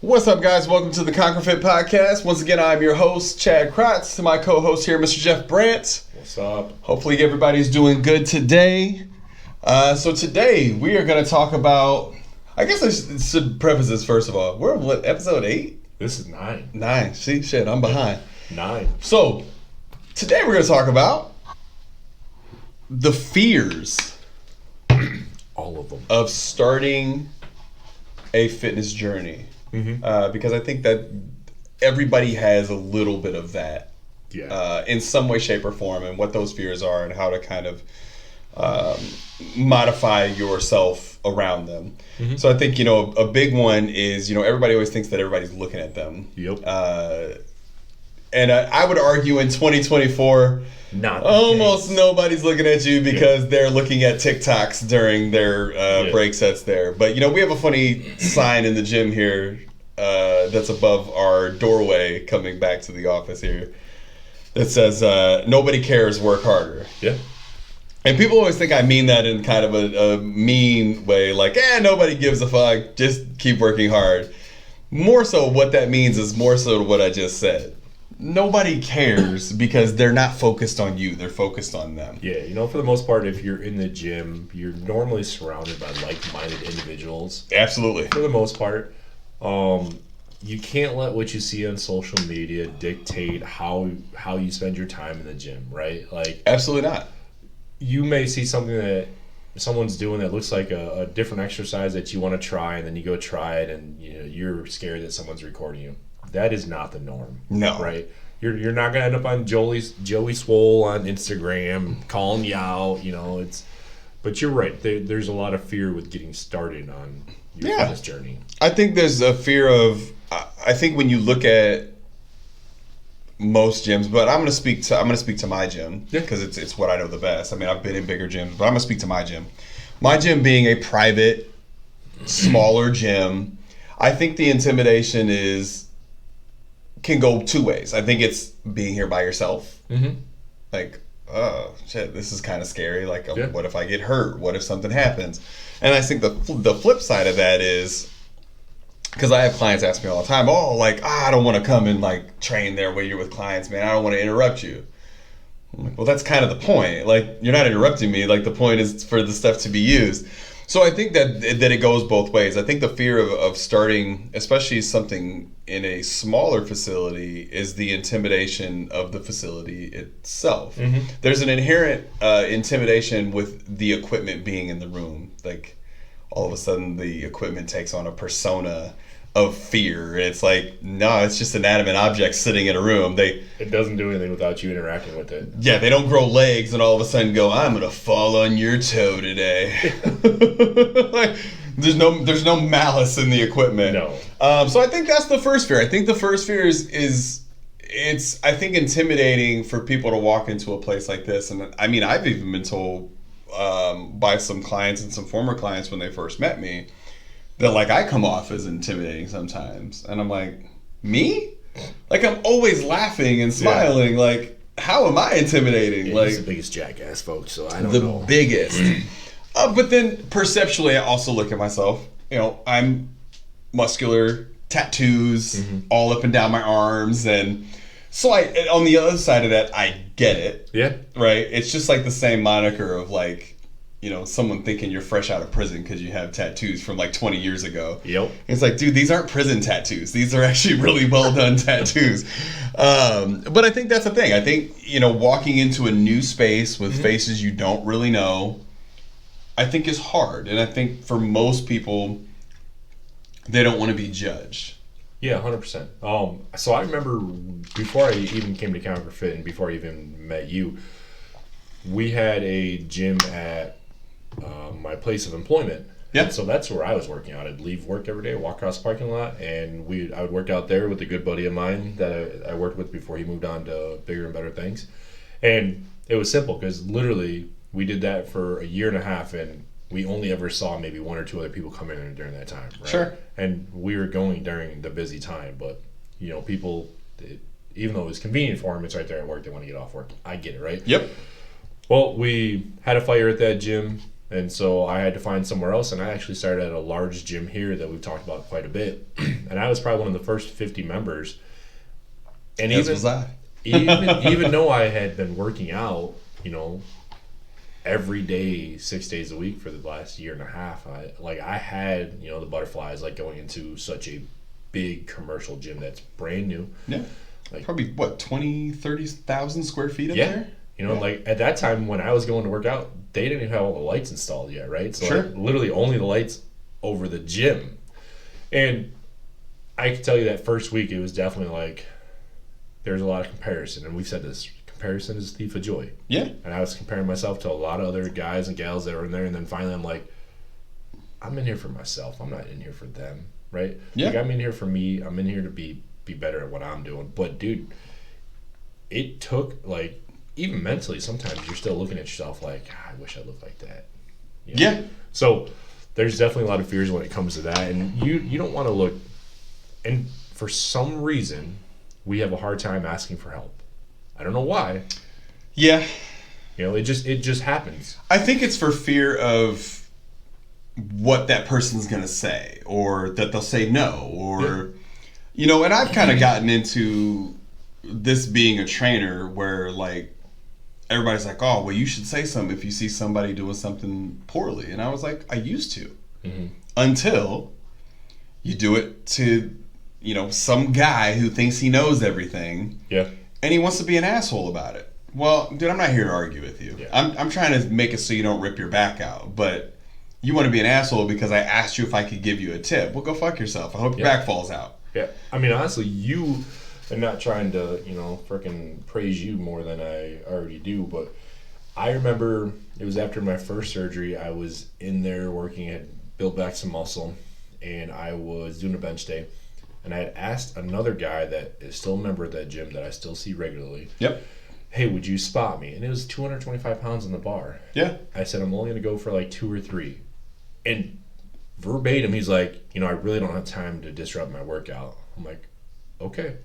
What's up, guys? Welcome to the Konquer Fit Podcast. Once again, I'm your host, Chad Kratz. My co-host here, Mr. Jeff Brandt. What's up? Hopefully everybody's doing good today. So today, we are going to talk about... I guess I should preface this first of all. We're on episode 8? This is 9. 9. See? Shit, I'm behind. 9. So, today we're going to talk about the fears... All of them. ...of starting a fitness journey. Mm-hmm. Because I think that everybody has a little bit of that in some way, shape, or form, and what those fears are and how to kind of modify yourself around them. Mm-hmm. So I think, a big one is, everybody always thinks that everybody's looking at them. Yep. And I would argue in 2024... almost nobody's looking at you because they're looking at TikToks during their break sets there. But, we have a funny sign in the gym here that's above our doorway coming back to the office here that says, nobody cares, work harder. Yeah. And people always think I mean that in kind of a mean way, like, nobody gives a fuck, just keep working hard. More so what that means is more so what I just said. Nobody cares because they're not focused on you. They're focused on them. Yeah, for the most part, if you're in the gym, you're normally surrounded by like-minded individuals. Absolutely. For the most part. You can't let what you see on social media dictate how you spend your time in the gym, right? Like, absolutely not. You may see something that someone's doing that looks like a different exercise that you want to try, and then you go try it, and you're scared that someone's recording you. That is not the norm. No. Right? You're not gonna end up on Joey Swole on Instagram calling you out. But you're right. There's a lot of fear with getting started on your fitness journey. I think there's a fear of. I think when you look at most gyms, but I'm gonna speak to my gym because it's what I know the best. I mean, I've been in bigger gyms, but I'm gonna speak to my gym. My gym being a private, smaller gym, I think the intimidation can go two ways. I think it's being here by yourself. Mm-hmm. Like, oh, shit, this is kind of scary. Like, what if I get hurt? What if something happens? And I think the flip side of that is, because I have clients ask me all the time, I don't want to come and, train there when you're with clients, man. I don't want to interrupt you. I'm like, well, that's kind of the point. Like, you're not interrupting me. Like, the point is for the stuff to be used. So I think that it goes both ways. I think the fear of starting, especially something in a smaller facility, is the intimidation of the facility itself. Mm-hmm. There's an inherent intimidation with the equipment being in the room. Like, all of a sudden the equipment takes on a persona of fear. It's like, no, it's just an inanimate object sitting in a room. It doesn't do anything without you interacting with it. Yeah, they don't grow legs and all of a sudden go, I'm gonna fall on your toe today. Like, there's no malice in the equipment. No. So I think that's the first fear. I think the first fear is it's I think intimidating for people to walk into a place like this. And I mean, I've even been told by some clients and some former clients when they first met me that I come off as intimidating sometimes. And I'm like, me? Like, I'm always laughing and smiling. Yeah. Like, how am I intimidating? Yeah, he's the biggest jackass, folks, so I don't know. The biggest. But then perceptually, I also look at myself. I'm muscular, tattoos all up and down my arms. And so on the other side of that, I get it. Yeah. Right? It's just like the same moniker of someone thinking you're fresh out of prison because you have tattoos from 20 years ago. Yep. It's like, dude, these aren't prison tattoos. These are actually really well done tattoos. But I think that's the thing. I think, walking into a new space with faces you don't really know, I think is hard. And I think for most people, they don't want to be judged. Yeah, 100%. So I remember before I even came to Konquer Fit and before I even met you, we had a gym at my place of employment. Yeah. So that's where I was working out. I'd leave work every day, walk across the parking lot, and I would work out there with a good buddy of mine that I worked with before he moved on to bigger and better things. And it was simple because literally we did that for a year and a half, and we only ever saw maybe one or two other people come in during that time. Right? Sure. And we were going during the busy time, but people, even though it was convenient for them, it's right there at work. They want to get off work. I get it, right? Yep. Well, we had a fire at that gym. And so I had to find somewhere else, and I actually started at a large gym here that we've talked about quite a bit. And I was probably one of the first 50 members. And As was I. even though I had been working out, every day, 6 days a week for the last year and a half, I had, the butterflies, like going into such a big commercial gym that's brand new. Yeah. Probably, 30,000 square feet in there? Like at that time when I was going to work out, they didn't even have all the lights installed yet, right? So sure. Literally only the lights over the gym. And I can tell you that first week, it was definitely like, there's a lot of comparison. And we've said this, comparison is the thief of joy. Yeah. And I was comparing myself to a lot of other guys and gals that were in there. And then finally I'm like, I'm in here for myself. I'm not in here for them, right? Yeah. Like I'm in here for me. I'm in here to be better at what I'm doing. But dude, it took even mentally, sometimes you're still looking at yourself like, I wish I looked like that. Yeah. So there's definitely a lot of fears when it comes to that. And you don't want to look, and for some reason, we have a hard time asking for help. I don't know why. Yeah. It just happens. I think it's for fear of what that person's going to say, or that they'll say no, or, and I've kind of gotten into this being a trainer where everybody's like, oh, well, you should say something if you see somebody doing something poorly. And I was like, I used to. Mm-hmm. Until you do it to, some guy who thinks he knows everything. Yeah. And he wants to be an asshole about it. Well, dude, I'm not here to argue with you. Yeah. I'm trying to make it so you don't rip your back out. But you want to be an asshole because I asked you if I could give you a tip. Well, go fuck yourself. I hope your back falls out. Yeah. I mean, honestly, I'm not trying to, freaking praise you more than I already do, but I remember it was after my first surgery. I was in there working, I had built back some muscle, and I was doing a bench day, and I had asked another guy that is still a member of that gym that I still see regularly. Yep. Hey, would you spot me? And it was 225 pounds on the bar. Yeah. I said, I'm only going to go for 2 or 3. And verbatim, he's like, I really don't have time to disrupt my workout. I'm like, okay.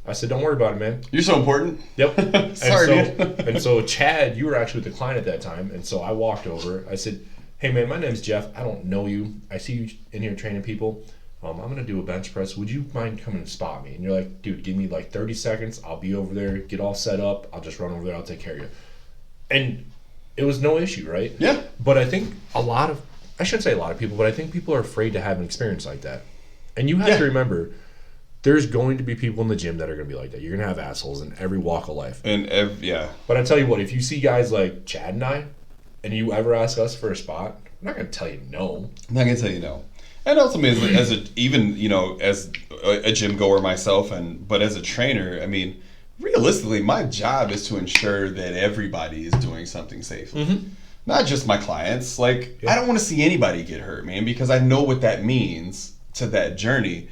I said, don't worry about it, man. You're so important. Yep. Sorry, dude. And so, Chad, you were actually with the client at that time. And so I walked over. I said, hey, man, my name's Jeff. I don't know you. I see you in here training people. I'm going to do a bench press. Would you mind coming and spot me? And you're like, dude, give me 30 seconds. I'll be over there. Get all set up. I'll just run over there. I'll take care of you. And it was no issue, right? Yeah. But I think I shouldn't say a lot of people, but I think people are afraid to have an experience like that. And you have to remember, there's going to be people in the gym that are going to be like that. You're going to have assholes in every walk of life. But I tell you what, if you see guys like Chad and I, and you ever ask us for a spot, I'm not going to tell you no. I'm not going to tell you no. And ultimately, as a gym goer myself, but as a trainer, I mean, realistically, my job is to ensure that everybody is doing something safely. Mm-hmm. Not just my clients. I don't want to see anybody get hurt, man, because I know what that means to that journey.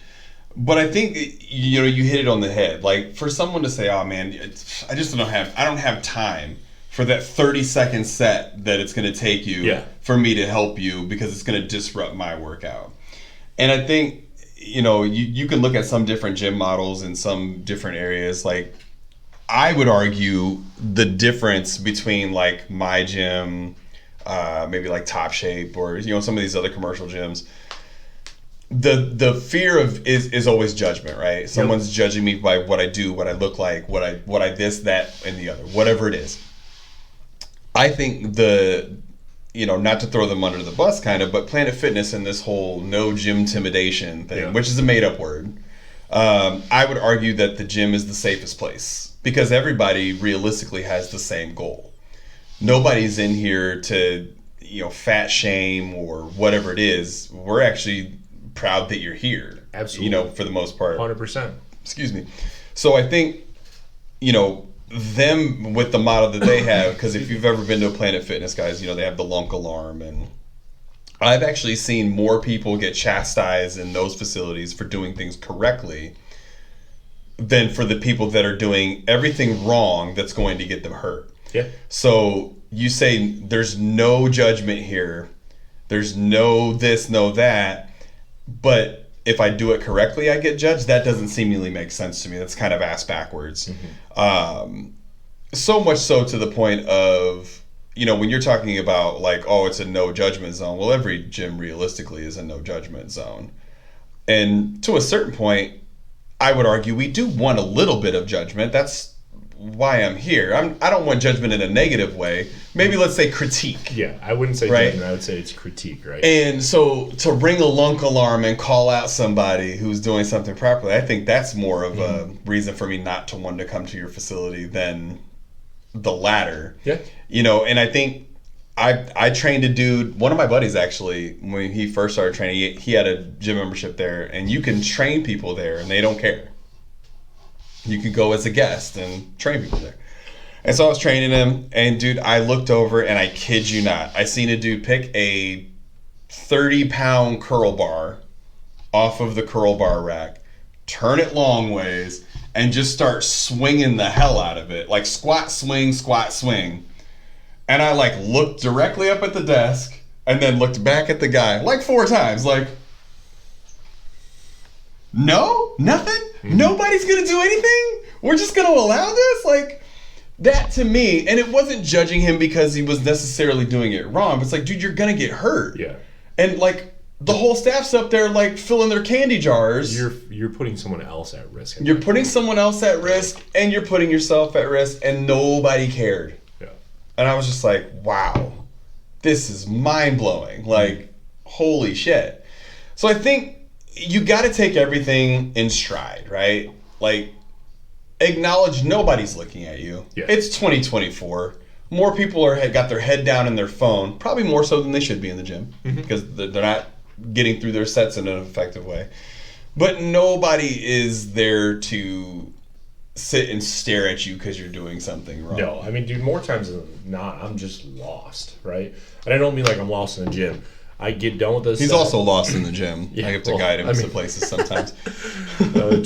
But I think, you hit it on the head. For someone to say, oh, man, I don't have time for that 30-second set that it's going to take you for me to help you because it's going to disrupt my workout. And I think, you can look at some different gym models in some different areas. I would argue the difference between my gym, maybe Top Shape or, some of these other commercial gyms. The fear of is always judgment, right? Someone's judging me by what I do, what I look like, what I this, that, and the other, whatever it is. I think not to throw them under the bus kind of, but Planet Fitness and this whole no gym intimidation thing, which is a made up word. I would argue that the gym is the safest place because everybody realistically has the same goal. Nobody's in here to, fat shame or whatever it is. We're actually proud that you're here. Absolutely. For the most part. 100%. Excuse me. So I think, them with the model that they have, because if you've ever been to a Planet Fitness, guys, they have the lunk alarm. And I've actually seen more people get chastised in those facilities for doing things correctly than for the people that are doing everything wrong that's going to get them hurt. Yeah. So you say there's no judgment here. There's no this, no that. But if I do it correctly, I get judged. That doesn't seemingly make sense to me. That's kind of ass backwards. Mm-hmm. So much so to the point of when you're talking about like, oh, it's a no judgment zone. Well, every gym realistically is a no judgment zone. And to a certain point, I would argue we do want a little bit of judgment. That's why I'm here. I don't want judgment in a negative way. Maybe let's say critique. Yeah, I wouldn't say right? judgment. I would say it's critique, right? And so to ring a lunk alarm and call out somebody who's doing something properly, I think that's more of a reason for me not to want to come to your facility than the latter. Yeah. And I think I trained a dude, one of my buddies actually, when he first started training, he had a gym membership there, and you can train people there and they don't care. You can go as a guest and train people there. And so I was training him, and dude, I looked over, and I kid you not, I seen a dude pick a 30-pound curl bar off of the curl bar rack, turn it long ways, and just start swinging the hell out of it. Like squat, swing, squat, swing. And I like looked directly up at the desk, and then looked back at the guy like 4 times, like, no? Nothing? Nobody's gonna do anything? We're just gonna allow this? Like, that to me, and it wasn't judging him because he was necessarily doing it wrong, but it's like, dude, you're gonna get hurt. Yeah. And like, the whole staff's up there like filling their candy jars. You're putting someone else at risk. You're putting someone else at risk, and you're putting yourself at risk, and nobody cared. Yeah. And I was just like, wow, this is mind-blowing. Like, holy shit. So I think you got to take everything in stride, right? Like, acknowledge nobody's looking at you. Yeah. It's 2024. More people got their head down in their phone, probably more so than they should be in the gym, because they're not getting through their sets in an effective way. But nobody is there to sit and stare at you because you're doing something wrong. No, I mean, dude, more times than not, I'm just lost, right? And I don't mean like I'm lost in the gym. I get done with this. He's also lost in the gym. Yeah, I have to guide him to places sometimes.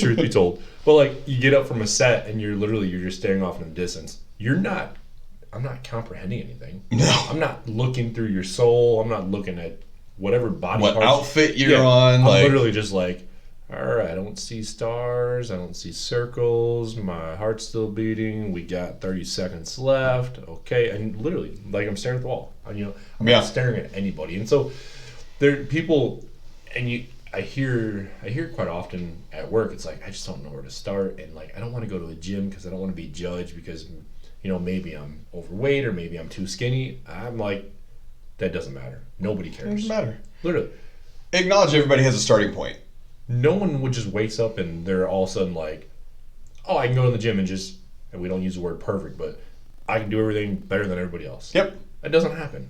Truth be told. But like, you get up from a set and you're just staring off in the distance. I'm not comprehending anything. No. I'm not looking through your soul. I'm not looking at whatever body what parts. Outfit you're on. I'm literally just like, all right, I don't see stars. I don't see circles. My heart's still beating. We got 30 seconds left. Okay. And literally, like, I'm staring at the wall. I'm not staring at anybody. And so there are people, and I hear quite often at work, it's like, I just don't know where to start. And like, I don't want to go to a gym because I don't want to be judged because, maybe I'm overweight or maybe I'm too skinny. I'm like, that doesn't matter. Nobody cares. It doesn't matter. Literally. Acknowledge everybody has a starting point. No one would just wakes up and they're all of a sudden like, oh, I can go to the gym and we don't use the word perfect, but I can do everything better than everybody else. Yep. That doesn't happen.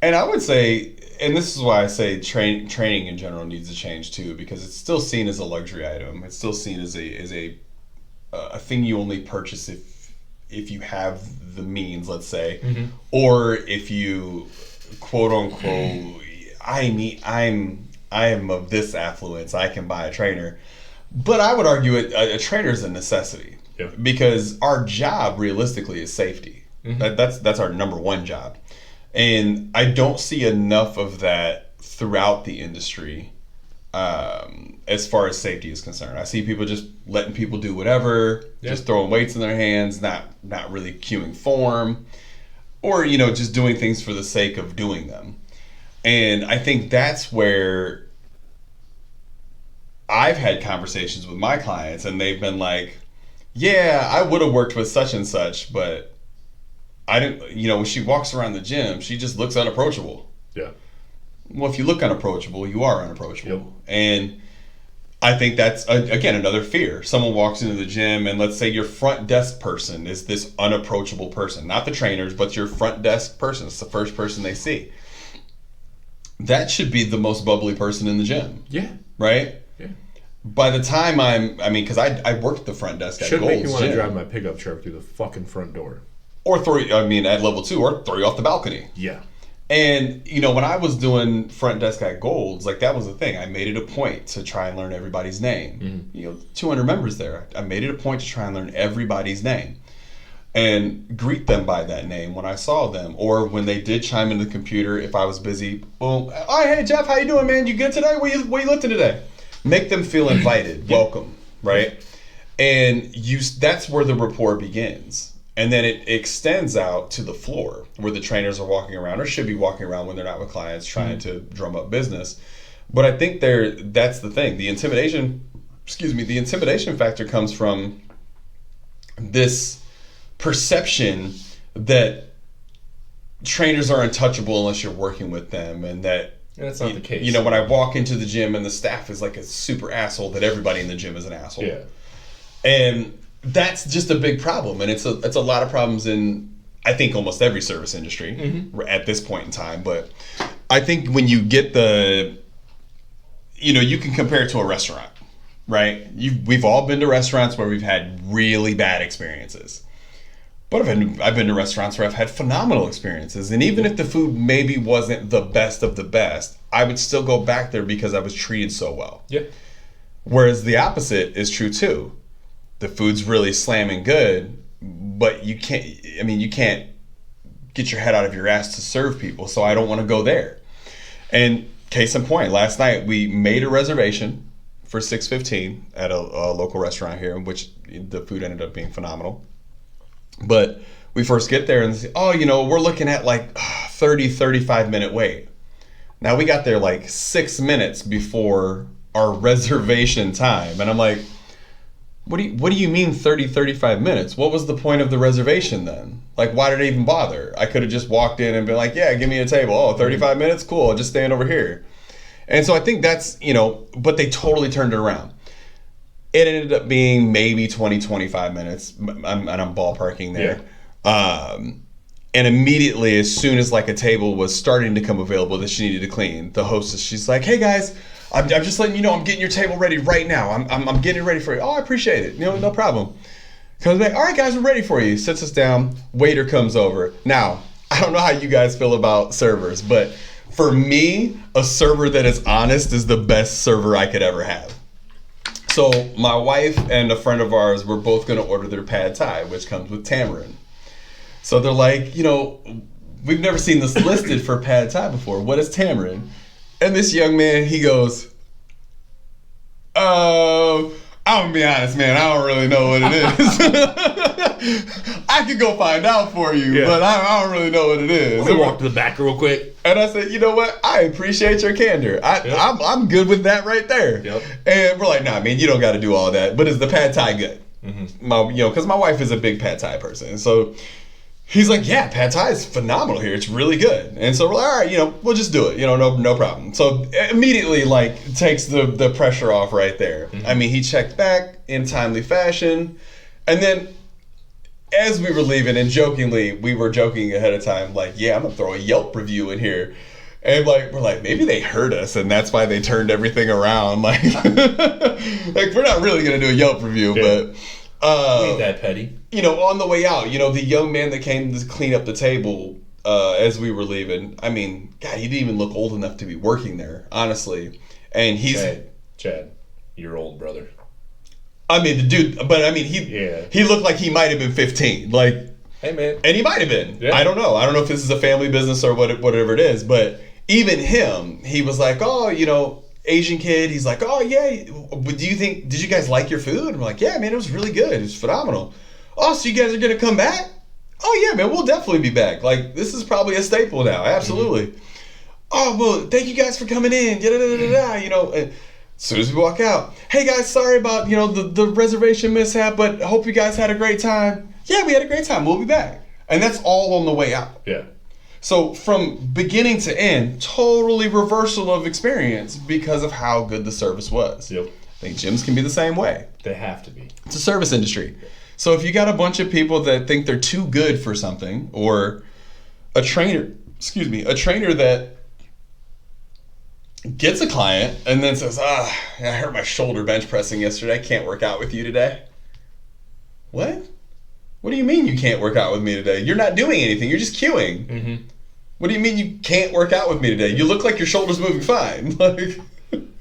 And I would say, and this is why I say training in general needs to change too, because it's still seen as a luxury item. It's still seen as a thing you only purchase if you have the means, let's say, or if you quote unquote, I am of this affluence, I can buy a trainer. But I would argue a trainer is a necessity, because our job realistically is safety. That's our number one job. And I don't see enough of that throughout the industry as far as safety is concerned. I see people just letting people do whatever, just throwing weights in their hands, not really cueing form, or just doing things for the sake of doing them. And I think that's where I've had conversations with my clients, and they've been like, yeah, I would have worked with such and such, but I didn't, when she walks around the gym, she just looks unapproachable. Yeah. Well, if you look unapproachable, you are unapproachable. Yep. And I think that's, again, another fear. Someone walks into the gym, and let's say your front desk person is this unapproachable person. Not the trainers, but your front desk person. It's the first person they see. That should be the most bubbly person in the gym. Yeah. Right? Yeah. By the time because I worked the front desk at Gold's Gym. Should make me want to drive my pickup truck through the fucking front door. Or at level 2, or throw you off the balcony. Yeah. And, when I was doing front desk at Gold's, like, that was the thing. I made it a point to try and learn everybody's name. 200 members there. I made it a point to try and learn everybody's name and greet them by that name when I saw them, or when they did chime into the computer if I was busy. Well, hey, Jeff, how you doing, man? You good today? What you lifting today? Make them feel invited, welcome, right? And that's where the rapport begins. And then it extends out to the floor where the trainers are walking around, or should be walking around when they're not with clients, trying to drum up business. But I think that's the thing. The intimidation factor comes from this perception that trainers are untouchable unless you're working with them, and that's not the case. You know, when I walk into the gym and the staff is like a super asshole, that everybody in the gym is an asshole. Yeah. And that's just a big problem, and it's a lot of problems in, I think, almost every service industry at this point in time. But I think when you get you can compare it to a restaurant, right? We've all been to restaurants where we've had really bad experiences. But I've been to restaurants where I've had phenomenal experiences. And even if the food maybe wasn't the best of the best, I would still go back there because I was treated so well. Yeah. Whereas the opposite is true too. The food's really slamming good, but you can't get your head out of your ass to serve people, so I don't want to go there. And case in point, last night we made a reservation for 6:15 at a local restaurant here, which the food ended up being phenomenal. But we first get there and say, we're looking at like 35 minute wait. Now we got there like 6 minutes before our reservation time. And I'm like, what do you mean 35 minutes? What was the point of the reservation then? Like, why did I even bother? I could have just walked in and been like, yeah, give me a table. Oh, 35 minutes? Cool. I'll just stand over here. And so I think that's, but they totally turned it around. It ended up being maybe 25 minutes, and I'm ballparking there. Yeah. And immediately, as soon as like a table was starting to come available that she needed to clean, the hostess, she's like, hey guys, I'm just letting you know I'm getting your table ready right now. I'm getting it ready for you. Oh, I appreciate it. No problem. Comes back, all right guys, we're ready for you. Sits us down, waiter comes over. Now, I don't know how you guys feel about servers, but for me, a server that is honest is the best server I could ever have. So my wife and a friend of ours were both going to order their pad thai, which comes with tamarind. So they're like, we've never seen this listed for pad thai before. What is tamarind? And this young man, he goes, I'm going to be honest, man, I don't really know what it is. I could go find out for you, but I don't really know what it is. Let me walk to the back real quick. And I said, you know what? I appreciate your candor. I'm good with that right there. Yep. And we're like, nah, man, you don't got to do all that. But is the pad thai good? Mm-hmm. Because my wife is a big pad thai person. So he's like, yeah, pad thai is phenomenal here. It's really good. And so we're like, all right, we'll just do it. No problem. So immediately, takes the pressure off right there. Mm-hmm. I mean, he checked back in timely fashion. And then as we were leaving, and jokingly, we were joking ahead of time, like, yeah, I'm going to throw a Yelp review in here. And we're like, maybe they heard us and that's why they turned everything around. Like we're not really going to do a Yelp review, but ain't that petty. On the way out, the young man that came to clean up the table as we were leaving, I mean, God, he didn't even look old enough to be working there, honestly. And he's... Chad, you're old, brother. I mean, the dude, but I mean, he looked like he might have been 15. Like, hey, man. And he might have been. Yeah. I don't know. I don't know if this is a family business or whatever it is, but even him, he was like, oh, Asian kid. He's like, oh, yeah. Did you guys like your food? And we're like, yeah, man, it was really good. It was phenomenal. Oh, so you guys are going to come back? Oh, yeah, man, we'll definitely be back. Like, this is probably a staple now. Absolutely. Mm-hmm. Oh, well, thank you guys for coming in. And as soon as we walk out, hey, guys, sorry about, the reservation mishap, but I hope you guys had a great time. Yeah, we had a great time. We'll be back. And that's all on the way out. Yeah. So from beginning to end, totally reversal of experience because of how good the service was. Yep. I think gyms can be the same way. They have to be. It's a service industry. So if you got a bunch of people that think they're too good for something, or a trainer that gets a client and then says, I hurt my shoulder bench pressing yesterday. I can't work out with you today. What? What do you mean you can't work out with me today? You're not doing anything. You're just queuing. Mm-hmm. What do you mean you can't work out with me today? You look like your shoulder's moving fine.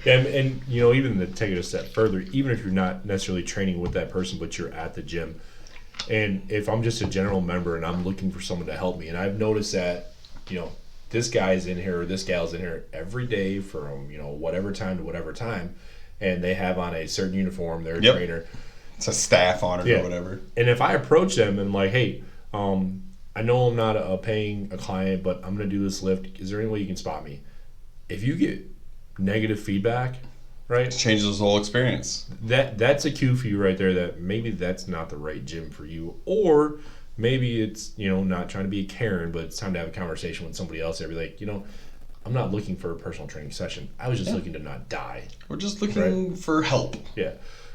And even to take it a step further, even if you're not necessarily training with that person, but you're at the gym, and if I'm just a general member and I'm looking for someone to help me, and I've noticed that, this guy's in here or this gal's in here every day from, whatever time to whatever time, and they have on a certain uniform, they're a trainer. It's a staff on it or whatever. And if I approach them and like, hey, I know I'm not paying a client, but I'm going to do this lift. Is there any way you can spot me? If you get negative feedback, right? It changes the whole experience. That's a cue for you right there that maybe that's not the right gym for you. Or maybe it's, not trying to be a Karen, but it's time to have a conversation with somebody else. They'd be like, I'm not looking for a personal training session. I was just looking to not die. We're just looking for help. Yeah.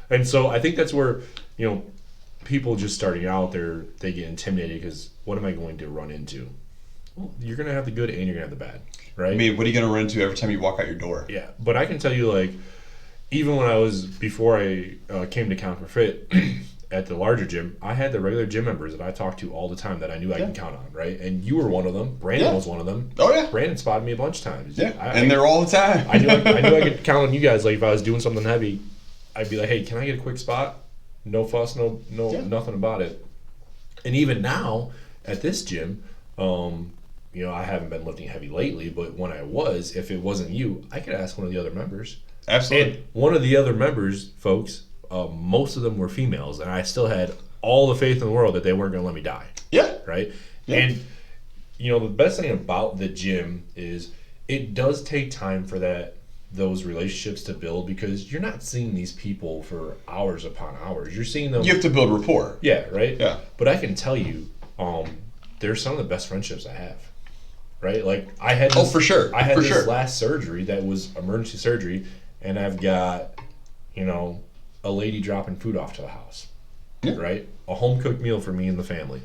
And so I think that's where, people just starting out there, they get intimidated because what am I going to run into? Well, you're going to have the good and you're going to have the bad, right? I mean, what are you going to run into every time you walk out your door? Yeah. But I can tell you, like, even when before I came to Konquer Fit at the larger gym, I had the regular gym members that I talked to all the time that I knew I can count on, right? And you were one of them. Brandon was one of them. Oh, yeah. Brandon spotted me a bunch of times. Yeah, and they're all the time. I knew I could count on you guys. Like, if I was doing something heavy, I'd be like, hey, can I get a quick spot? No fuss, no, nothing about it. And even now at this gym, I haven't been lifting heavy lately, but when I was, if it wasn't you, I could ask one of the other members. Absolutely. And one of the other members, folks, most of them were females, and I still had all the faith in the world that they weren't going to let me die. Yeah. Right? Yeah. And, the best thing about the gym is it does take time for those relationships to build because you're not seeing these people for hours upon hours. You're seeing them. You have to build rapport. Yeah, right? Yeah. But I can tell you, they're some of the best friendships I have. Right? Like I had this, for sure. I had this last surgery that was emergency surgery, and I've got, a lady dropping food off to the house. Yeah. Right? A home cooked meal for me and the family.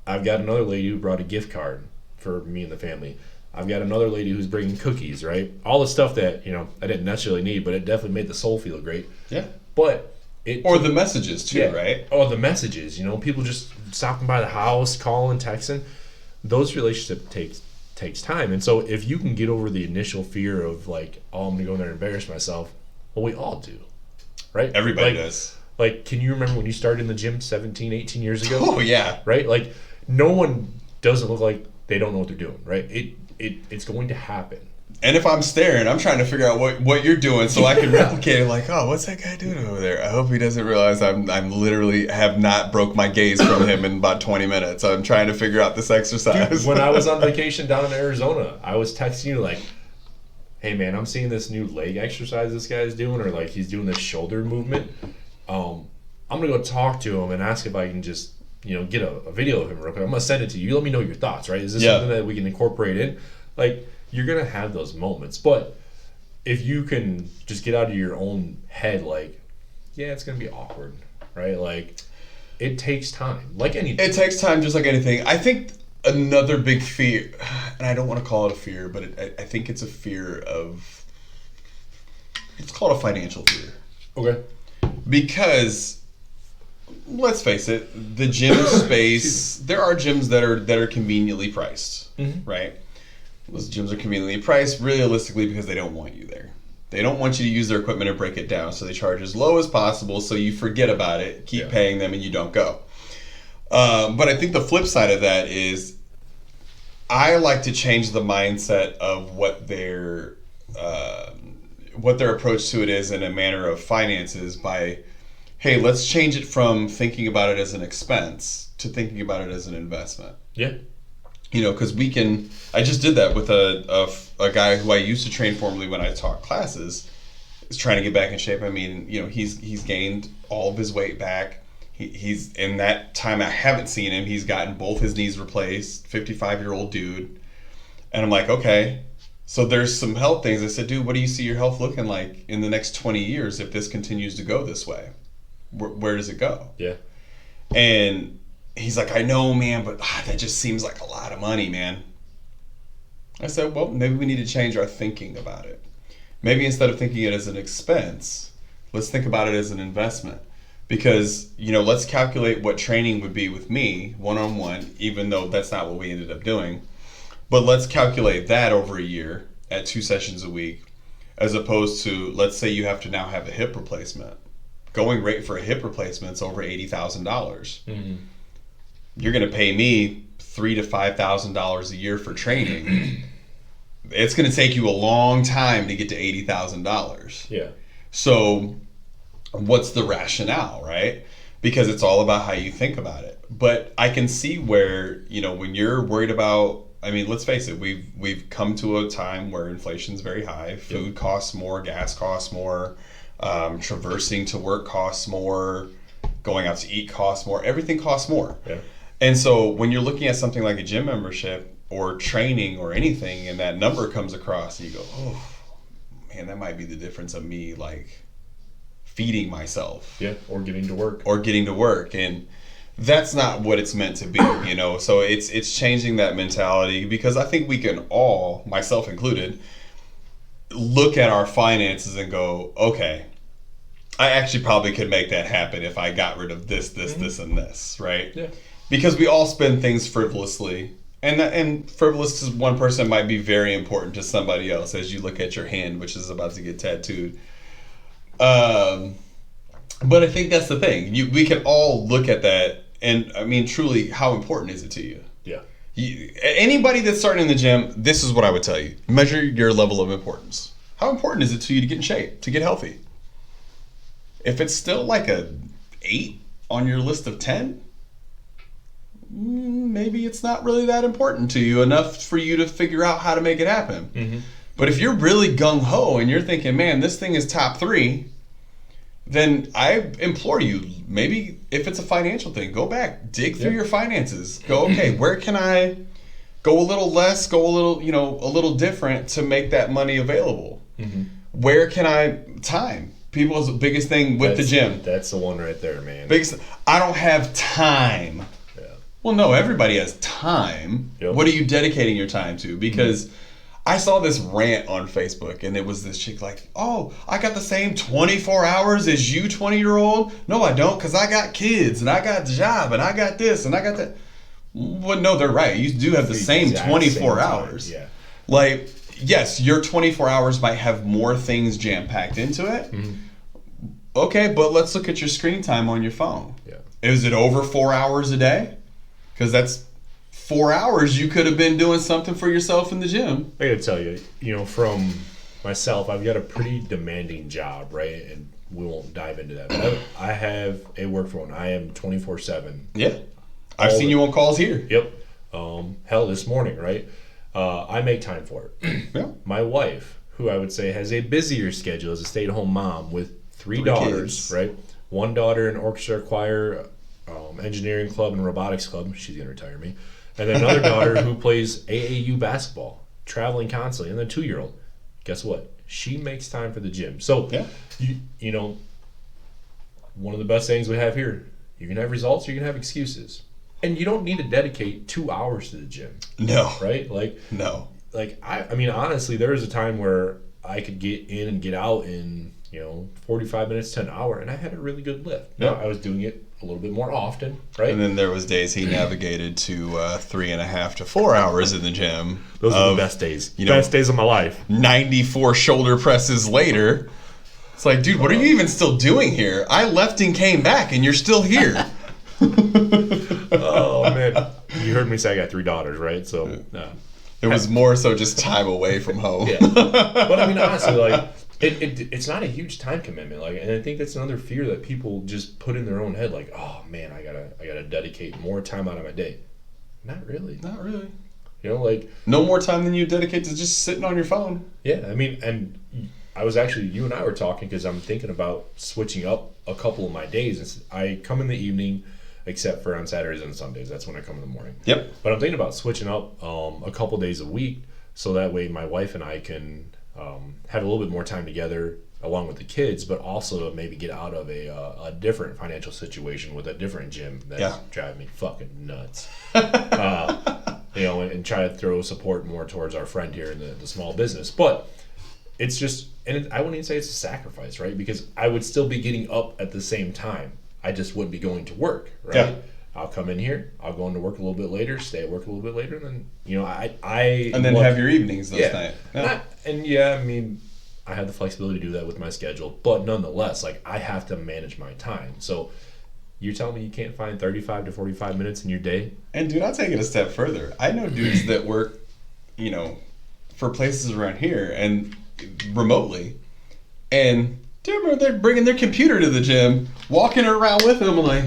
I've got another lady who brought a gift card for me and the family. I've got another lady who's bringing cookies, right? All the stuff that, I didn't necessarily need, but it definitely made the soul feel great. Yeah. But Or the messages too, right? Oh, the messages, people just stopping by the house, calling, texting. Those relationships takes time. And so if you can get over the initial fear of like, oh, I'm going to go in there and embarrass myself, well, we all do, right? Everybody does. Like, can you remember when you started in the gym 17, 18 years ago? Oh, yeah. Right? Like, no one doesn't look like they don't know what they're doing, right? It's going to happen. And if I'm staring, I'm trying to figure out what you're doing so I can replicate it. Like, oh, what's that guy doing over there? I hope he doesn't realize I'm literally have not broke my gaze from him in about 20 minutes. I'm trying to figure out this exercise. Dude, when I was on vacation down in Arizona, I was texting you like, hey man, I'm seeing this new leg exercise this guy's doing, or like he's doing this shoulder movement. I'm gonna go talk to him and ask if I can just get a video of him real quick. I'm gonna send it to you. You let me know your thoughts, right? Is this something that we can incorporate in? Like, you're gonna have those moments, but if you can just get out of your own head, like, yeah, it's gonna be awkward, right? Like, it takes time, like anything. It takes time, just like anything. I think another big fear, and I don't want to call it a fear, but I think it's a fear of. Let's call it a financial fear. Okay. Because, let's face it, the gym space. There are gyms that are conveniently priced, right? Those gyms are conveniently priced, realistically, because they don't want you there. They don't want you to use their equipment and break it down, so they charge as low as possible, so you forget about it, keep paying them, and you don't go. But I think the flip side of that is, I like to change the mindset of what their approach to it is in a manner of finances by, hey, let's change it from thinking about it as an expense to thinking about it as an investment. Yeah. Because I just did that with a guy who I used to train formerly when I taught classes, is trying to get back in shape. I mean, he's gained all of his weight back. He's in that time I haven't seen him, he's gotten both his knees replaced, 55-year-old dude. And I'm like, okay, so there's some health things. I said, dude, what do you see your health looking like in the next 20 years if this continues to go this way? Where does it go? Yeah. And he's like, I know, man, but that just seems like a lot of money, man. I said, well, maybe we need to change our thinking about it. Maybe instead of thinking it as an expense, let's think about it as an investment. Because, let's calculate what training would be with me, one-on-one, even though that's not what we ended up doing. But let's calculate that over a year at 2 sessions a week, as opposed to, let's say you have to now have a hip replacement. Going rate for a hip replacement is over $80,000. Mm-hmm. You're going to pay me $3,000 to $5,000 a year for training. It's going to take you a long time to get to $80,000. Yeah. So what's the rationale, right? because it's all about how you think about it. But I can see where, when you're worried about, let's face it, we've come to a time where inflation's very high. Food costs more, gas costs more, traversing to work costs more, going out to eat costs more, everything costs more. Yeah. And so when you're looking at something like a gym membership or training or anything, and that number comes across, and you go, oh man, that might be the difference of me like feeding myself. Yeah, or getting to work. And that's not what it's meant to be, So it's changing that mentality, because I think we can all, myself included, look at our finances and go, okay, I actually probably could make that happen if I got rid of this, and this, right? Yeah. Because we all spend things frivolously. And frivolous to one person might be very important to somebody else, as you look at your hand, which is about to get tattooed. But I think that's the thing. We can all look at that, and truly, how important is it to you? Yeah. Anybody that's starting in the gym, this is what I would tell you. Measure your level of importance. How important is it to you to get in shape, to get healthy? If it's still like a 8 on your list of 10, maybe it's not really that important to you enough for you to figure out how to make it happen. Mm-hmm. But if you're really gung-ho and you're thinking, man, this thing is top 3, then I implore you, maybe if it's a financial thing, go back, dig through your finances. Go, okay, where can I go a little less, go a little, a little different to make that money available? Mm-hmm. Where can time? People's biggest thing with the gym. That's the one right there, man. I don't have time. Yeah. Well, no, everybody has time. Yep. What are you dedicating your time to? Because I saw this rant on Facebook, and it was this chick like, oh, I got the same 24 hours as you, 20-year-old. No, I don't, because I got kids, and I got the job, and I got this, and I got that. Well, no, they're right. You do have the same 24 hours. Yeah. Like, yes, your 24 hours might have more things jam-packed into it. Mm-hmm. Okay, but let's look at your screen time on your phone. Yeah. Is it over 4 hours a day? Because that's 4 hours you could have been doing something for yourself in the gym. I gotta tell you, from myself, I've got a pretty demanding job, right? And we won't dive into that. But I have a work phone. I am 24/7. Yeah. I've seen you on calls here. Yep. Hell, this morning, right? I make time for it. Yeah. My wife, who I would say has a busier schedule as a stay-at-home mom with three daughters, kids. Right? One daughter in orchestra, choir, engineering club, and robotics club. She's gonna retire me. And then another daughter who plays AAU basketball, traveling constantly. And then 2-year-old. Guess what? She makes time for the gym. So, one of the best things we have here, you can have results, you can have excuses. And you don't need to dedicate 2 hours to the gym. No. Right? No. Honestly, there was a time where I could get in and get out in, 45 minutes to an hour, and I had a really good lift. Now, I was doing it a little bit more often, right? And then there was days he navigated to 3.5 to 4 hours in the gym. Those are the best days. Best days of my life. 94 shoulder presses later. It's like, dude, what are you even still doing here? I left and came back, and you're still here. Oh, man. You heard me say I got 3 daughters, right? So, it was more so just time away from home. Yeah. But, honestly, it's not a huge time commitment, and I think that's another fear that people just put in their own head, like, oh man, I gotta dedicate more time out of my day. Not really. No more time than you dedicate to just sitting on your phone. Yeah, and I was actually, you and I were talking because I'm thinking about switching up a couple of my days. I come in the evening, except for on Saturdays and Sundays. That's when I come in the morning. Yep. But I'm thinking about switching up a couple days a week, so that way my wife and I can have a little bit more time together along with the kids, but also maybe get out of a different financial situation with a different gym that's driving me fucking nuts. And try to throw support more towards our friend here in the small business. But it's just, I wouldn't even say it's a sacrifice, right? Because I would still be getting up at the same time. I just wouldn't be going to work, right? Yeah. I'll come in here, I'll go into work a little bit later, stay at work a little bit later, and then, and then have your evenings those nights. Yeah. I have the flexibility to do that with my schedule, but nonetheless, I have to manage my time. So you're telling me you can't find 35 to 45 minutes in your day? And dude, I'll take it a step further. I know dudes that work, for places around here and remotely, and they're bringing their computer to the gym walking around with him, like,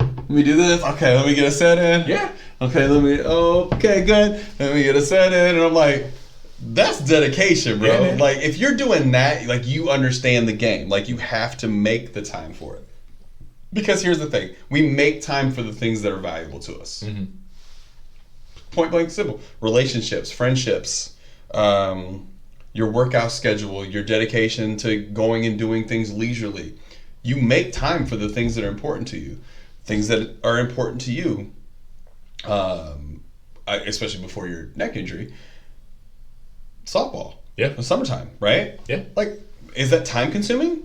let me do this. Okay, let me get a set in. Yeah. Okay, okay, good. Let me get a set in. And I'm like, that's dedication, bro. Yeah, like, if you're doing that, like, you understand the game. Like, you have to make the time for it. Because here's the thing. We make time for the things that are valuable to us. Mm-hmm. Point blank simple. Relationships, friendships, your workout schedule, your dedication to going and doing things leisurely. You make time for the things that are important to you. Things that are important to you, especially before your neck injury. Softball. Yeah. In the summertime, right? Yeah. Like, is that time consuming?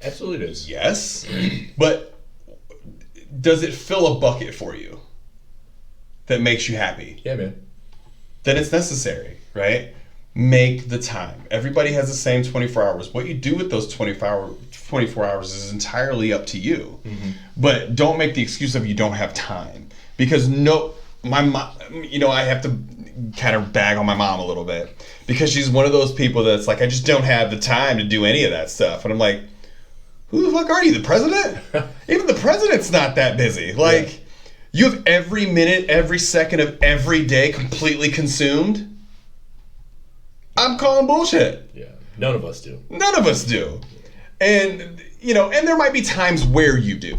Absolutely it is. Yes. But does it fill a bucket for you that makes you happy? Yeah, man. Then it's necessary, right? Make the time. Everybody has the same 24 hours. What you do with those 24 hours is entirely up to you. Mm-hmm. But don't make the excuse of you don't have time. Because my mom, I have to kind of bag on my mom a little bit. Because she's one of those people that's like, I just don't have the time to do any of that stuff. And I'm like, who the fuck are you, the president? Even the president's not that busy. Like, yeah. You have every minute, every second of every day completely consumed. I'm calling bullshit. Yeah, none of us do. None of us do. And, and there might be times where you do,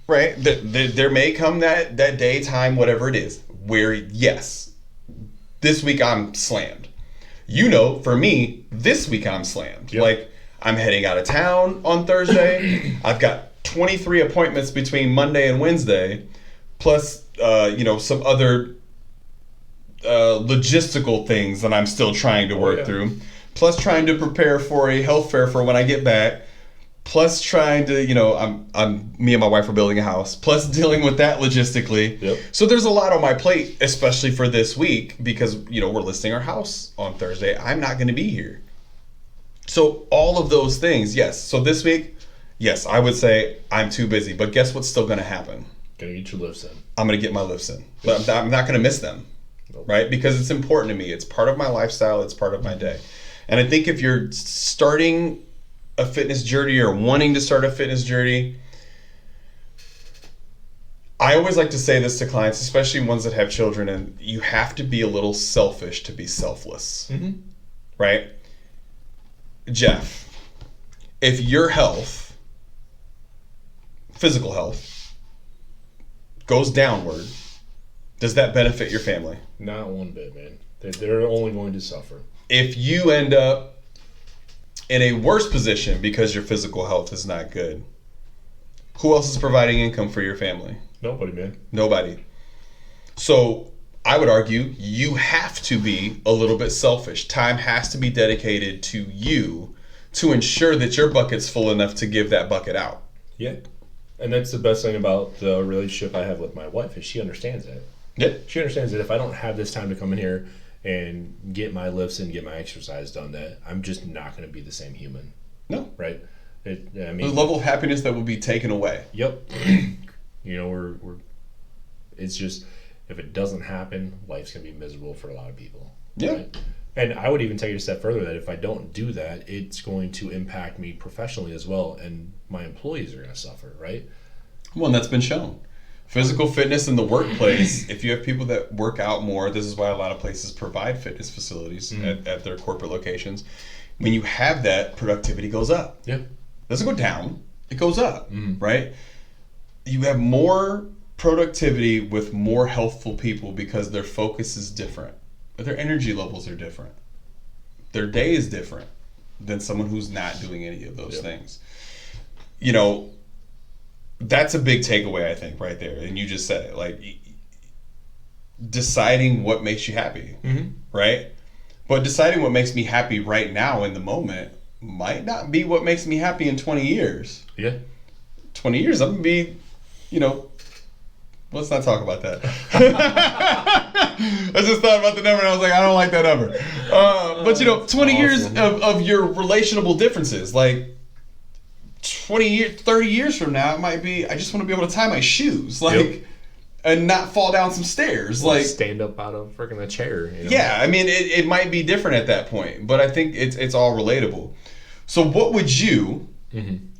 right? There may come that day, time, whatever it is, where, yes, this week I'm slammed. For me, this week I'm slammed. Yep. Like, I'm heading out of town on Thursday. I've got 23 appointments between Monday and Wednesday, plus, some other logistical things that I'm still trying to work through, plus trying to prepare for a health fair for when I get back, plus trying to, me and my wife are building a house, plus dealing with that logistically. Yep. So there's a lot on my plate, especially for this week, because, we're listing our house on Thursday. I'm not going to be here. So all of those things, yes. So this week, yes, I would say I'm too busy, but guess what's still going to happen? Gonna get your lifts in. I'm going to get my lifts in, but I'm not going to miss them. Nope. Right? Because it's important to me. It's part of my lifestyle. It's part of my day. And I think if you're starting a fitness journey or wanting to start a fitness journey, I always like to say this to clients, especially ones that have children, and you have to be a little selfish to be selfless. Mm-hmm. Right? Jeff, if your health, physical health, goes downward, does that benefit your family? Not one bit, man. They're only going to suffer. If you end up in a worse position because your physical health is not good, who else is providing income for your family? Nobody, man. Nobody. So I would argue you have to be a little bit selfish. Time has to be dedicated to you to ensure that your bucket's full enough to give that bucket out. Yeah. And that's the best thing about the relationship I have with my wife is she understands that. Yeah. She understands that if I don't have this time to come in here and get my lifts and get my exercise done, that I'm just not going to be the same human. No. Right? The level of happiness that will be taken away. Yep. we're it's just, if it doesn't happen, life's going to be miserable for a lot of people. Yeah. Right? And I would even take it a step further that if I don't do that, it's going to impact me professionally as well, and my employees are going to suffer, right? Well, and that's been shown. Physical fitness in the workplace, if you have people that work out more, this is why a lot of places provide fitness facilities at their corporate locations. When you have that, productivity goes up. Yeah. It doesn't go down, it goes up, right? You have more productivity with more healthful people because their focus is different. Their energy levels are different. Their day is different than someone who's not doing any of those things. That's a big takeaway, I think, right there. And you just said it, like deciding what makes you happy, right? But deciding what makes me happy right now in the moment might not be what makes me happy in 20 years. Yeah. 20 years, I'm going to be, let's not talk about that. I just thought about the number and I was like, I don't like that number. But 20 years of your relational differences, like 20 years, 30 years from now, it might be, I just want to be able to tie my shoes, and not fall down some stairs. Like stand up out of freaking a chair. Yeah, I mean, it might be different at that point, but I think it's all relatable. So what would you,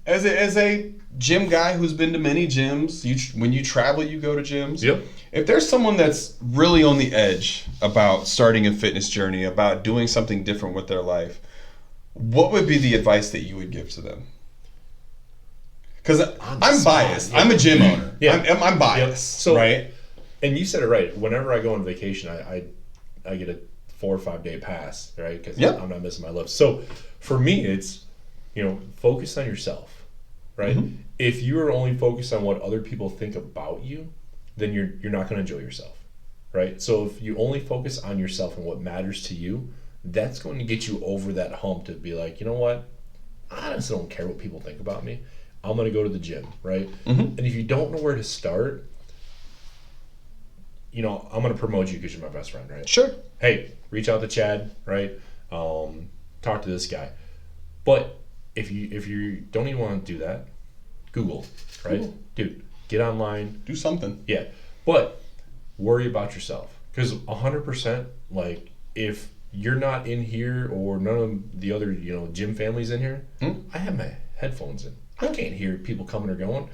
as a gym guy who's been to many gyms, when you travel, you go to gyms. Yep. If there's someone that's really on the edge about starting a fitness journey, about doing something different with their life, what would be the advice that you would give to them? Because I'm biased. Yeah. I'm a gym owner. Yeah. I'm biased. Yep. So, right? And you said it right. Whenever I go on vacation, I get a 4 or 5 day pass, right? Because I'm not missing my lifts. So for me, it's, focus on yourself, right? Mm-hmm. If you are only focused on what other people think about you, then you're not going to enjoy yourself, right? So if you only focus on yourself and what matters to you, that's going to get you over that hump to be like, you know what? I honestly don't care what people think about me. I'm going to go to the gym, right? Mm-hmm. And if you don't know where to start, I'm going to promote you because you're my best friend, right? Sure. Hey, reach out to Chad, right? Talk to this guy. But if you don't even want to do that, Google, right? Cool. Dude, get online. Do something. Yeah. But worry about yourself. Because 100%, like, if you're not in here or none of the other, gym families in here, I have my headphones in. I can't hear people coming or going.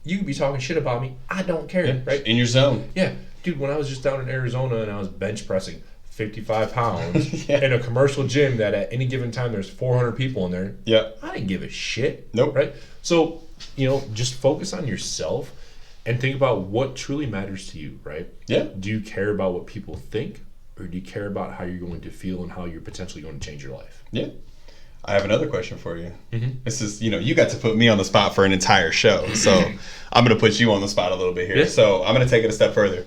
You could be talking shit about me. I don't care, right? In your zone. Yeah. Dude, when I was just down in Arizona and I was bench pressing 55 pounds in a commercial gym that at any given time there's 400 people in there, I didn't give a shit. Nope. Right? So, just focus on yourself and think about what truly matters to you, right? Yeah. Do you care about what people think, or do you care about how you're going to feel and how you're potentially going to change your life? Yeah. I have another question for you. Mm-hmm. This is, you got to put me on the spot for an entire show. So I'm going to put you on the spot a little bit here. Yeah. So I'm going to take it a step further.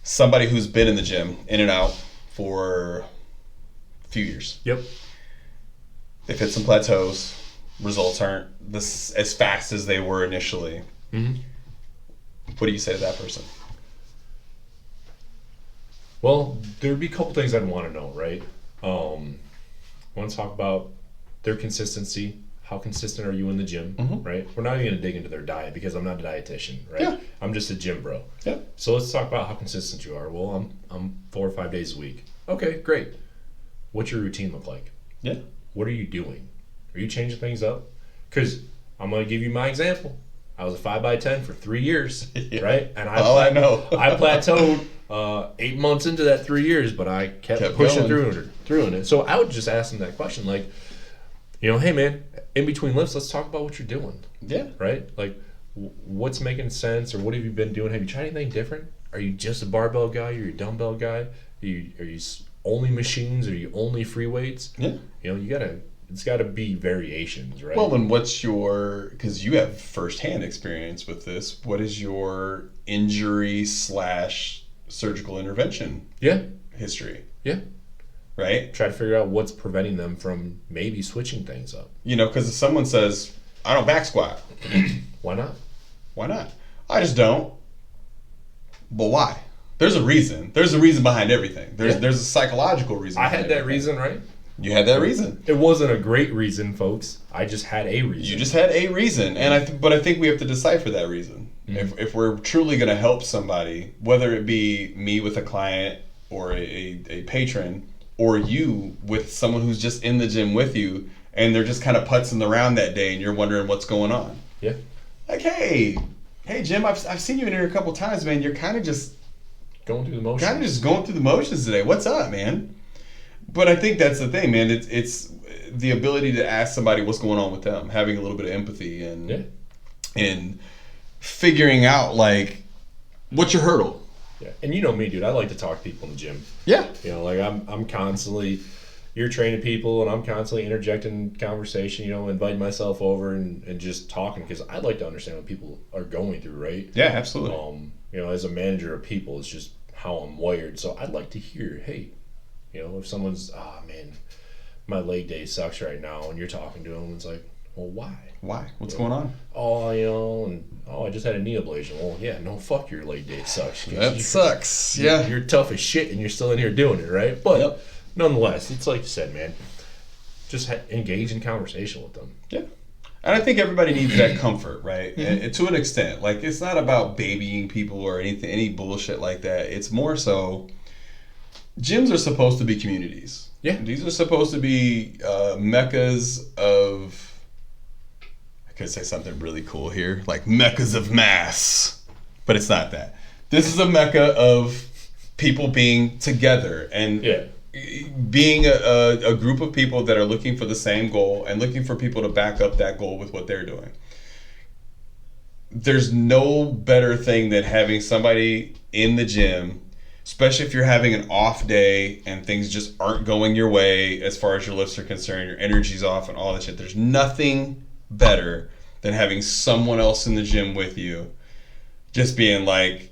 Somebody who's been in the gym, in and out, for a few years. Yep. They've hit some plateaus. Results aren't as fast as they were initially. Mm-hmm. What do you say to that person? Well, there'd be a couple things I'd want to know, right? I want to talk about their consistency. How consistent are you in the gym, right? We're not even going to dig into their diet because I'm not a dietitian, right? Yeah. I'm just a gym bro. Yeah. So let's talk about how consistent you are. Well, I'm 4 or 5 days a week. Okay, great. What's your routine look like? Yeah. What are you doing? Are you changing things up? Because I'm going to give you my example. I was a 5x10 for 3 years, right? And I know. I plateaued 8 months into that 3 years, but I kept pushing through it. So I would just ask them that question, like, hey man, in between lifts, let's talk about what you're doing. Yeah. Right? Like, what's making sense, or what have you been doing? Have you tried anything different? Are you just a barbell guy? Are you a dumbbell guy? Are you only machines? Are you only free weights? Yeah. It's got to be variations, right? Well, then because you have firsthand experience with this, what is your injury / surgical intervention history? Yeah. Right? Try to figure out what's preventing them from maybe switching things up. Because if someone says, I don't back squat. Why not? Why not? I just don't. But why? There's a reason. There's a reason behind everything. There's a psychological reason. I had that reason, right? You had that reason. It wasn't a great reason, folks. I just had a reason. You just had a reason. And but I think we have to decipher that reason. Mm-hmm. If we're truly going to help somebody, whether it be me with a client or a patron, or you with someone who's just in the gym with you, and they're just kind of putzing around that day and you're wondering what's going on. Yeah. Like, hey Jim, I've seen you in here a couple times, man. You're kind of just going through the motions. Kind of just going through the motions today. What's up, man? But I think that's the thing, man. It's the ability to ask somebody what's going on with them, having a little bit of empathy and figuring out, like, what's your hurdle? Yeah, and you know me, dude. I like to talk to people in the gym. Yeah. Like I'm constantly, you're training people, and I'm constantly interjecting conversation. Inviting myself over and just talking, because I'd like to understand what people are going through, right? Yeah, absolutely. As a manager of people, it's just how I'm wired. So I'd like to hear, hey, if someone's, man, my leg day sucks right now, and you're talking to them, it's like, well, why? Why? What's going on? I just had a knee ablation. Well, yeah, no, fuck your leg day sucks. That sucks. Yeah. You're tough as shit, and you're still in here doing it, right? But nonetheless, it's like you said, man, just engage in conversation with them. Yeah. And I think everybody needs that comfort, right? Mm-hmm. And to an extent. Like, it's not about babying people or any bullshit like that. It's more so, gyms are supposed to be communities. Yeah. These are supposed to be meccas of could say something really cool here, like meccas of mass, but it's not that. This is a mecca of people being together and being a group of people that are looking for the same goal and looking for people to back up that goal with what they're doing. There's no better thing than having somebody in the gym, especially if you're having an off day and things just aren't going your way as far as your lifts are concerned, your energy's off and all that shit. There's nothing better than having someone else in the gym with you just being like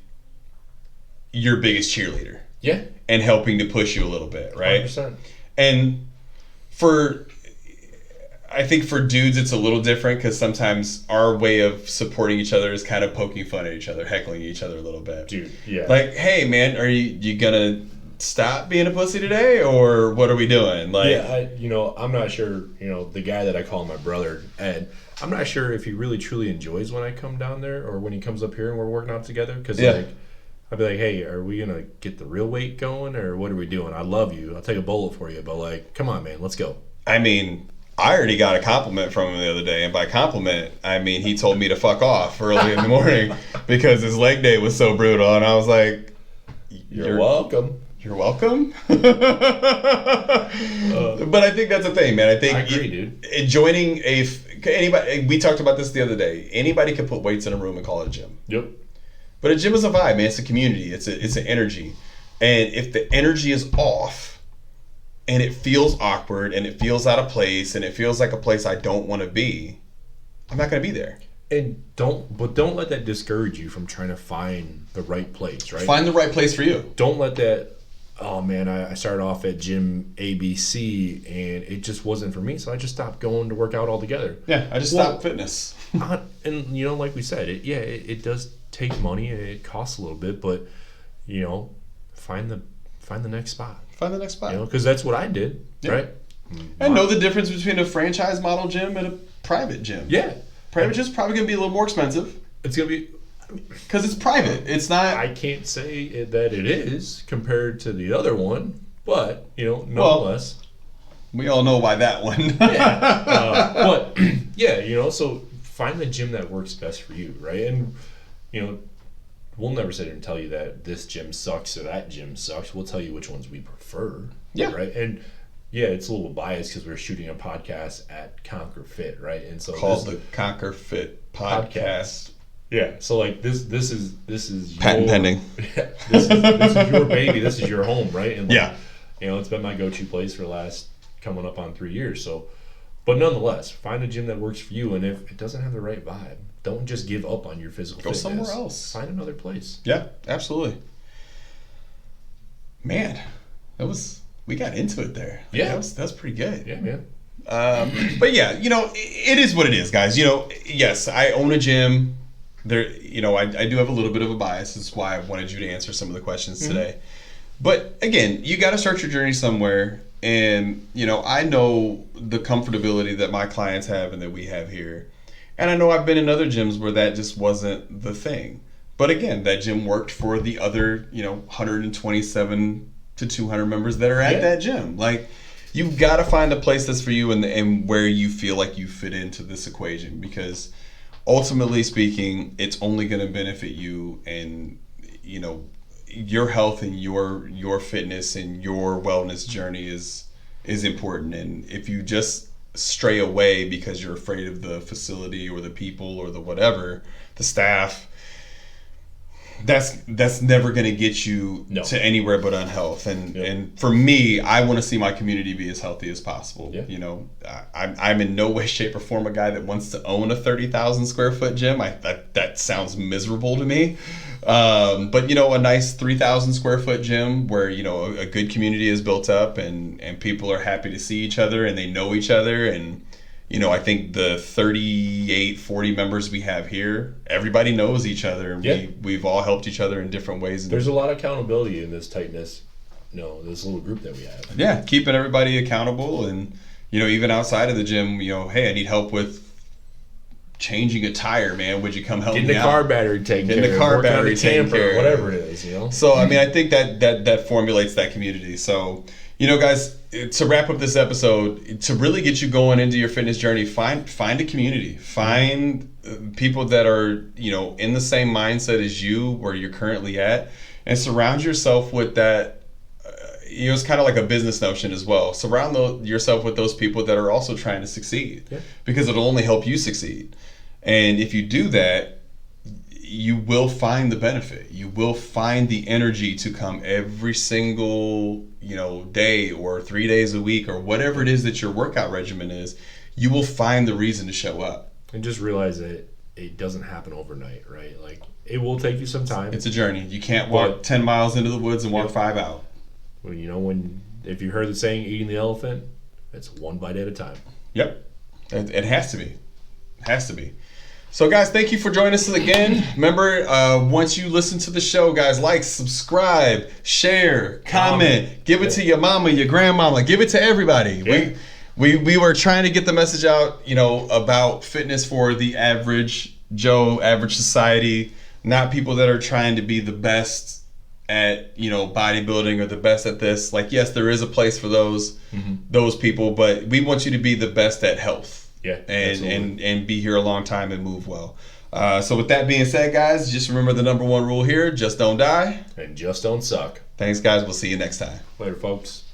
your biggest cheerleader. Yeah. And helping to push you a little bit, right? 100%. And I think for dudes it's a little different because sometimes our way of supporting each other is kind of poking fun at each other, heckling each other a little bit. Dude, yeah. Like, hey man, are you gonna stop being a pussy today, or what are we doing? Like, yeah, I'm not sure. The guy that I call my brother, Ed, I'm not sure if he really truly enjoys when I come down there or when he comes up here and we're working out together. Because I'd be like, hey, are we gonna get the real weight going, or what are we doing? I love you. I'll take a bullet for you, but like, come on, man, let's go. I mean, I already got a compliment from him the other day, and by compliment, I mean he told me to fuck off early in the morning because his leg day was so brutal, and I was like, You're welcome. You're welcome. But I think that's the thing, man. I think I agree, dude. Joining anybody, we talked about this the other day. Anybody can put weights in a room and call it a gym. Yep. But a gym is a vibe, man. It's a community. It's an energy, and if the energy is off, and it feels awkward, and it feels out of place, and it feels like a place I don't want to be, I'm not going to be there. And don't let that discourage you from trying to find the right place, right? Find the right place for you. Don't let that, oh man, I started off at gym ABC and it just wasn't for me, so I just stopped going to work out altogether. Yeah, I just stopped fitness. And like we said, it does take money, it costs a little bit, but find the next spot. Find the next spot. Because that's what I did, right? And know the difference between a franchise model gym and a private gym. Yeah. Private gym's probably going to be a little more expensive. It's going to be... Because it's private. It's not... I can't say that it is compared to the other one, but, nonetheless... we all know why that one. But, yeah, so find the gym that works best for you, right? And, we'll never sit here and tell you that this gym sucks or that gym sucks. We'll tell you which ones we prefer. Yeah. Right? And yeah, it's a little biased because we're shooting a podcast at Konquer Fit, right? And so called the Konquer Fit Podcast. Yeah. So like this is patent pending. Yeah, this is your baby. This is your home, right? And it's been my go-to place for the last coming up on 3 years. So, but nonetheless, find a gym that works for you. And if it doesn't have the right vibe, don't just give up on your physical fitness. Go somewhere else. Find another place. Yeah, absolutely. Man, we got into it there. Yeah. That was pretty good. Yeah, man. But yeah, it is what it is, guys. Yes, I own a gym. There, I do have a little bit of a bias. That's why I wanted you to answer some of the questions today. But again, you got to start your journey somewhere. And, I know the comfortability that my clients have and that we have here. And I know I've been in other gyms where that just wasn't the thing. But again, that gym worked for the other, 127 to 200 members that are at that gym. Like, you've got to find a place that's for you and where you feel like you fit into this equation. Because ultimately speaking, it's only going to benefit you and, your health and your fitness and your wellness journey is important. And if you just stray away because you're afraid of the facility or the people or the whatever, the staff, that's never going to get you to anywhere but unhealth. And for me, I want to see my community be as healthy as possible. Yeah. I'm in no way, shape, or form a guy that wants to own a 30,000 square foot gym. That sounds miserable to me. But a nice 3,000 square foot gym where a good community is built up and people are happy to see each other and they know each other. And I think the 40 members we have here, everybody knows each other, and we've all helped each other in different ways. There's a lot of accountability in this tightness, this little group that we have. Yeah, keeping everybody accountable, and even outside of the gym, hey, I need help with changing a tire, man, would you come help Getting me the out? car battery taken care of. Getting the car battery taken care of. Whatever it is, you know? So, I mean, I think that formulates that community. So, you know, guys, to wrap up this episode, to really get you going into your fitness journey, find a community. Find people that are, you know, in the same mindset as you, where you're currently at, and surround yourself with that. You know, it's kind of like a business notion as well. Surround yourself with those people that are also trying to succeed, because it'll only help you succeed. And if you do that, you will find the benefit. You will find the energy to come every single, you know, day or 3 days a week or whatever it is that your workout regimen is. You will find the reason to show up. And just realize that it doesn't happen overnight, right? Like, it will take you some time. It's a journey. You can't walk 10 miles into the woods and walk 5 out. Well, you know, if you heard the saying, eating the elephant, it's one bite at a time. Yep. It has to be. It has to be. So, guys, thank you for joining us again. Remember, once you listen to the show, guys, like, subscribe, share, comment, give it to your mama, your grandmama, give it to everybody. Yeah. We were trying to get the message out, you know, about fitness for the average Joe, average society, not people that are trying to be the best at, you know, bodybuilding or the best at this. Like, yes, there is a place for those people, but we want you to be the best at health. Yeah, and be here a long time and move well. So with that being said, guys, just remember the number one rule here: just don't die and just don't suck. Thanks, guys. We'll see you next time. Later, folks.